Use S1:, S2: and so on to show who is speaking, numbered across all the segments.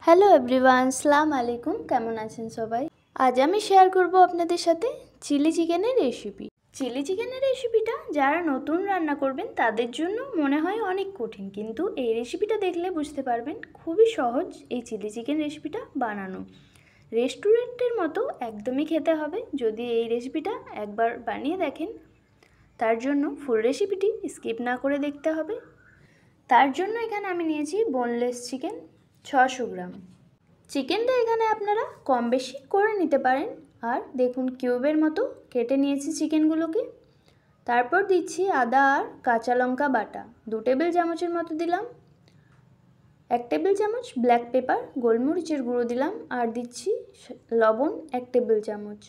S1: Hello everyone, আসসালামু আলাইকুম। কেমন আছেন সবাই? আজ আমি শেয়ার করব আপনাদের সাথে চিলি চিকেনের রেসিপি। চিলি চিকেনের রেসিপিটা যারা নতুন রান্না করবেন তাদের জন্য মনে হয় অনেক কঠিন, কিন্তু এই রেসিপিটা দেখলে বুঝতে পারবেন খুবই সহজ এই চিলি চিকেন রেসিপিটা বানানো। রেস্টুরেন্টের মতো একদমই খেতে হবে যদি এই রেসিপিটা একবার বানিয়ে দেখেন। তার জন্য ফুল রেসিপিটি স্কিপ না করে দেখতে হবে। তার জন্য এখানে আমি নিয়েছি বোনলেস চিকেন 600 গ্রাম। চিকেনটা এখানে আপনারা কম বেশি করে নিতে পারেন। আর দেখুন কিউবের মতো কেটে নিয়েছি চিকেনগুলোকে। তারপর দিচ্ছি আদা আর কাঁচা লঙ্কা বাটা 2 টেবিল চামচের মতো দিলাম। 1 টেবিল চামচ ব্ল্যাক পেপার গোলমরিচের গুঁড়ো দিলাম। আর দিচ্ছি লবণ 1 টেবিল চামচ।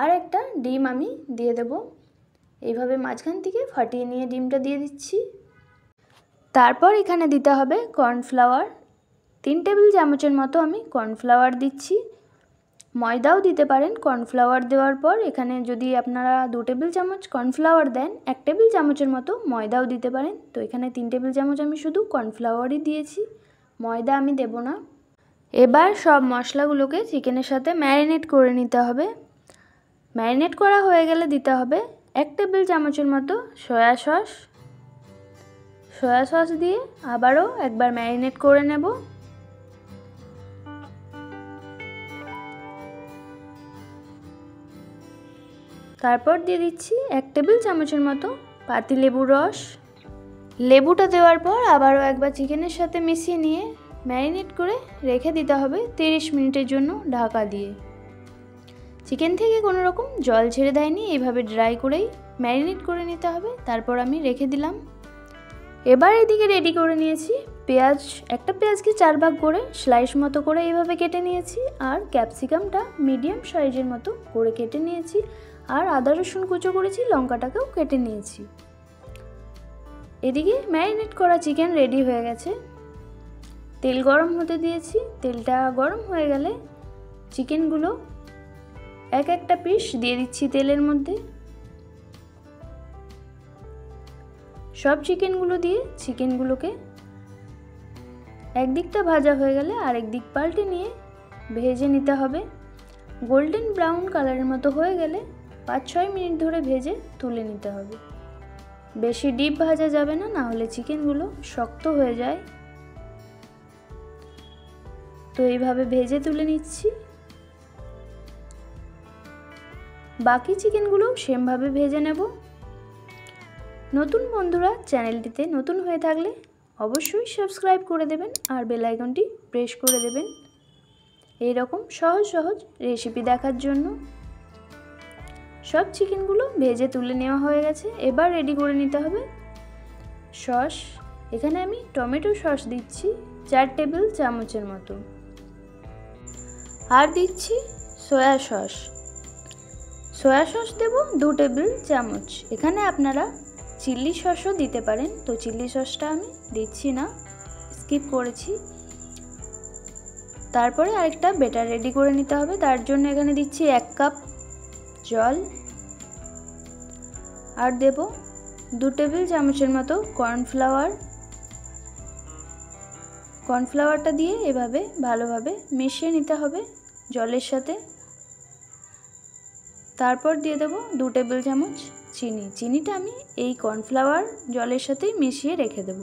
S1: আর একটা ডিম আমি দিয়ে দেব। এইভাবে মাঝখান থেকে ফাটিয়ে নিয়ে ডিমটা দিয়ে দিচ্ছি। তারপর এখানে দিতে হবে কর্নফ্লাওয়ার 3 টেবিল চামচের মতো আমি কর্নফ্লাওয়ার দিচ্ছি। ময়দাও দিতে পারেন কর্নফ্লাওয়ার দেওয়ার পর। এখানে যদি আপনারা 2 টেবিল চামচ কর্নফ্লাওয়ার দেন 1 টেবিল চামচের মতো ময়দাও দিতে পারেন। তো এখানে 3 টেবিল চামচ আমি শুধু কর্নফ্লাওয়ারই দিয়েছি, ময়দা আমি দেব না। এবার সব মশলাগুলোকে চিকেনের সাথে ম্যারিনেট করে নিতে হবে। ম্যারিনেট করা হয়ে গেলে দিতে হবে 1 টেবিল চামচের মতো সয়া সস দিয়ে আবারও একবার ম্যারিনেট করে নেব। তারপর দিয়ে দিচ্ছি 1 টেবিল চামচের মতো পাতিলেবুর রস। লেবুটা দেওয়ার পর আবারও একবার চিকেনের সাথে মিশিয়ে নিয়ে ম্যারিনেট করে রেখে দিতে হবে 30 মিনিটের জন্য ঢাকা দিয়ে। চিকেন থেকে কোনো রকম জল ছেড়ে দেয়নি, এইভাবে ড্রাই করেই ম্যারিনেট করে নিতে হবে। তারপর আমি রেখে দিলাম। এবার এদিকে রেডি করে নিয়েছি পেঁয়াজ। একটা পেঁয়াজকে 4 ভাগ করে স্লাইস মতো করে এইভাবে কেটে নিয়েছি। আর ক্যাপসিকামটা মিডিয়াম সাইজের মতো করে কেটে নিয়েছি। আর আদা রসুন কুচো করেছি, লঙ্কাটাকেও কেটে নিয়েছি। এদিকে ম্যারিনেট করা চিকেন রেডি হয়ে গেছে। তেল গরম হতে দিয়েছি। তেলটা গরম হয়ে গেলে চিকেনগুলো একটা পিস দিয়ে দিচ্ছি তেলের মধ্যে। সব চিকেনগুলো দিয়ে চিকেনগুলোকে একদিকটা ভাজা হয়ে গেলে আরেক দিক পাল্টে নিয়ে ভেজে নিতে হবে। গোল্ডেন ব্রাউন কালারের মতো হয়ে গেলে 5-6 মিনিট ধরে ভেজে তুলে নিতে হবে। বেশি ডিপ ভাজা যাবে না, না হলে চিকেনগুলো শক্ত হয়ে যায়। তো এইভাবে ভেজে তুলে নিচ্ছি। বাকি চিকেনগুলো সেমভাবে ভেজে নেব। নতুন বন্ধুরা চ্যানেলটিতে নতুন হয়ে থাকলে অবশ্যই সাবস্ক্রাইব করে দেবেন আর বেল আইকনটি প্রেস করে দেবেন এই রকম সহজ রেসিপি দেখার জন্য। সব চিকেনগুলো ভেজে তুলে নেওয়া হয়ে গেছে। এবার রেডি করে নিতে হবে সস। এখানে আমি টমেটো সস দিচ্ছি 4 টেবিল চামচের মতো। আর দিচ্ছি সয়া সস দেব 2 টেবিল চামচ। এখানে আপনারা চিলি সসও দিতে পারেন, তো চিলি সসটা আমি দিচ্ছি না, স্কিপ করেছি। তারপরে আরেকটা ব্যাটার রেডি করে নিতে হবে। তার জন্য এখানে দিচ্ছি 1 কাপ জল। আর দেব 2 টেবিল চামচের মতো কর্নফ্লাওয়ারটা দিয়ে এভাবে ভালোভাবে মিশিয়ে নিতে হবে জলের সাথে। তারপর দিয়ে দেব 2 টেবিল চামচ চিনিটা আমি এই কর্নফ্লাওয়ার জলের সাথেই মিশিয়ে রেখে দেব।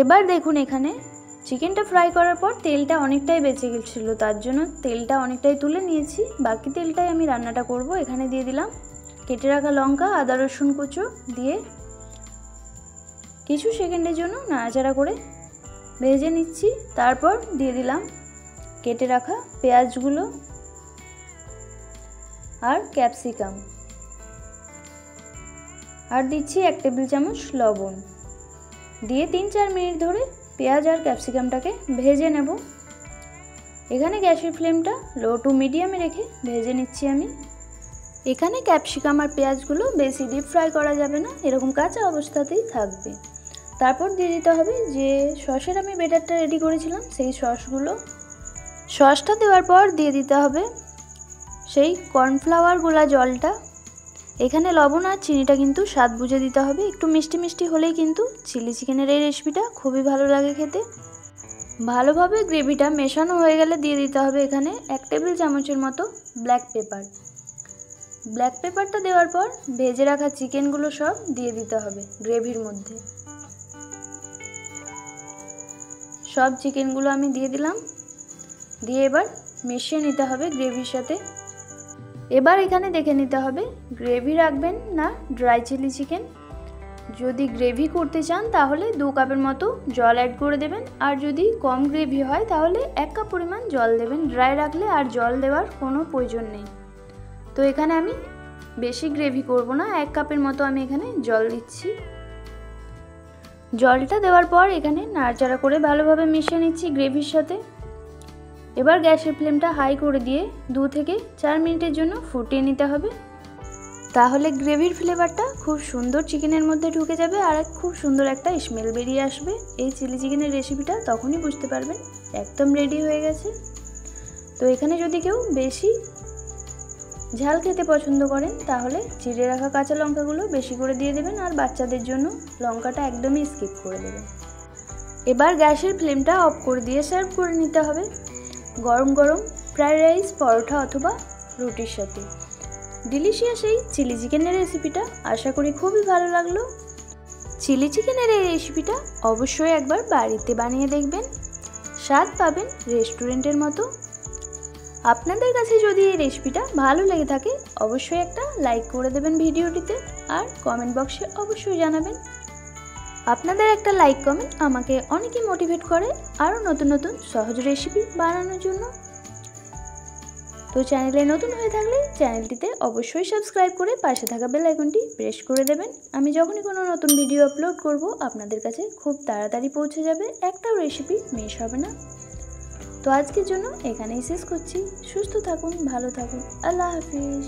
S1: এবার দেখুন এখানে চিকেনটা ফ্রাই করার পর তেলটা অনেকটাই বেঁচে গেছিলো, তার জন্য তেলটা অনেকটাই তুলে নিয়েছি। বাকি তেলটাই আমি রান্নাটা করব। এখানে দিয়ে দিলাম কেটে রাখা লঙ্কা, আদা রসুন কুচো দিয়ে কিছু সেকেন্ডের জন্য নাড়াচাড়া করে ভেজে নিচ্ছি। তারপর দিয়ে দিলাম কেটে রাখা পেঁয়াজগুলো আর ক্যাপসিকাম। আর দিচ্ছি 1 টেবিল চামচ লবণ দিয়ে 3-4 মিনিট ধরে পেঁয়াজ আর ক্যাপসিকামটাকে ভেজে নেব। এখানে গ্যাসের ফ্লেমটা লো টু মিডিয়ামে রেখে ভেজে নিচ্ছি আমি। এখানে ক্যাপসিকাম আর পেঁয়াজগুলো বেশি ডিপ ফ্রাই করা যাবে না, এরকম কাঁচা অবস্থাতেই থাকবে। তারপর দিয়ে দিতে হবে যে সসের আমি ব্যাটারটা রেডি করেছিলাম সেই সসটা দেওয়ার পর দিয়ে দিতে হবে সেই কর্নফ্লাওয়ার গোলা জলটা। এখানে লবণ আর চিনিটা কিন্তু স্বাদ বুঝে দিতে হবে। একটু মিষ্টি হলেই কিন্তু চিলি চিকেনের এই রেসিপিটা খুবই ভালো লাগে খেতে। ভালোভাবে গ্রেভিটা মেশানো হয়ে গেলে দিয়ে দিতে হবে এখানে 1 টেবিল চামচের মতো ব্ল্যাক পেপার। ব্ল্যাক পেপারটা দেওয়ার পর ভেজে রাখা চিকেনগুলো সব দিয়ে দিতে হবে গ্রেভির মধ্যে। সব চিকেনগুলো আমি দিয়ে দিলাম, দিয়ে এবার মিশিয়ে নিতে হবে গ্রেভির সাথে। এবার এখানে দেখে নিতে হবে গ্রেভি রাখবেন না ড্রাই চিলি চিকেন। যদি গ্রেভি করতে চান তাহলে 2 কাপের মতো জল অ্যাড করে দেবেন, আর যদি কম গ্রেভি হয় তাহলে 1 কাপ পরিমাণ জল দেবেন। ড্রাই রাখলে আর জল দেওয়ার কোনো প্রয়োজন নেই। তো এখানে আমি বেশি গ্রেভি করব না, 1 কাপের মতো আমি এখানে জল দিচ্ছি। জলটা দেওয়ার পর এখানে নাড়াচাড়া করে ভালোভাবে মিশিয়ে নিচ্ছি গ্রেভির সাথে। এবার গ্যাসের ফ্লেমটা হাই করে দিয়ে 2 থেকে 4 মিনিটের জন্য ফুটিয়ে নিতে হবে। তাহলে গ্রেভির ফ্লেভারটা খুব সুন্দর চিকেনের মধ্যে ঢুকে যাবে আর খুব সুন্দর একটা স্মেল বেরিয়ে আসবে। এই চিলি চিকেনের রেসিপিটা তখনই বুঝতে পারবেন একদম রেডি হয়ে গেছে। তো এখানে যদি কেউ বেশি ঝাল খেতে পছন্দ করেন তাহলে চিড়ে রাখা কাঁচা লঙ্কাগুলো বেশি করে দিয়ে দেবেন, আর বাচ্চাদের জন্য লঙ্কাটা একদমই স্কিপ করে দেবেন। এবার গ্যাসের ফ্লেমটা অফ করে দিয়ে সার্ভ করে নিতে হবে গরম গরম ফ্রাইড রাইস, পরোটা অথবা রুটির সাথে। ডিলিশিয়াস এই চিলি চিকেনের রেসিপিটা আশা করি খুবই ভালো লাগলো। চিলি চিকেনের এই রেসিপিটা অবশ্যই একবার বাড়িতে বানিয়ে দেখবেন, স্বাদ পাবেন রেস্টুরেন্টের মতো। আপনাদের কাছে যদি এই রেসিপিটা ভালো লেগে থাকে অবশ্যই একটা লাইক করে দেবেন ভিডিওটিতে, আর কমেন্ট বক্সে অবশ্যই জানাবেন। আপনাদের একটা লাইক কমেন্ট আমাকে অনেকই মোটিভেট করে আরও নতুন নতুন সহজ রেসিপি বানানোর জন্য। তো চ্যানেলে নতুন হয়ে থাকলে চ্যানেলটিতে অবশ্যই সাবস্ক্রাইব করে পাশে থাকা বেল আইকনটি প্রেস করে দেবেন। আমি যখনই কোনো নতুন ভিডিও আপলোড করব আপনাদের কাছে খুব তাড়াতাড়ি পৌঁছে যাবে, একটাও রেসিপি মিস হবে না। তো আজকের জন্য এখানেই শেষ করছি। সুস্থ থাকুন, ভালো থাকুন, আল্লাহ হাফিজ।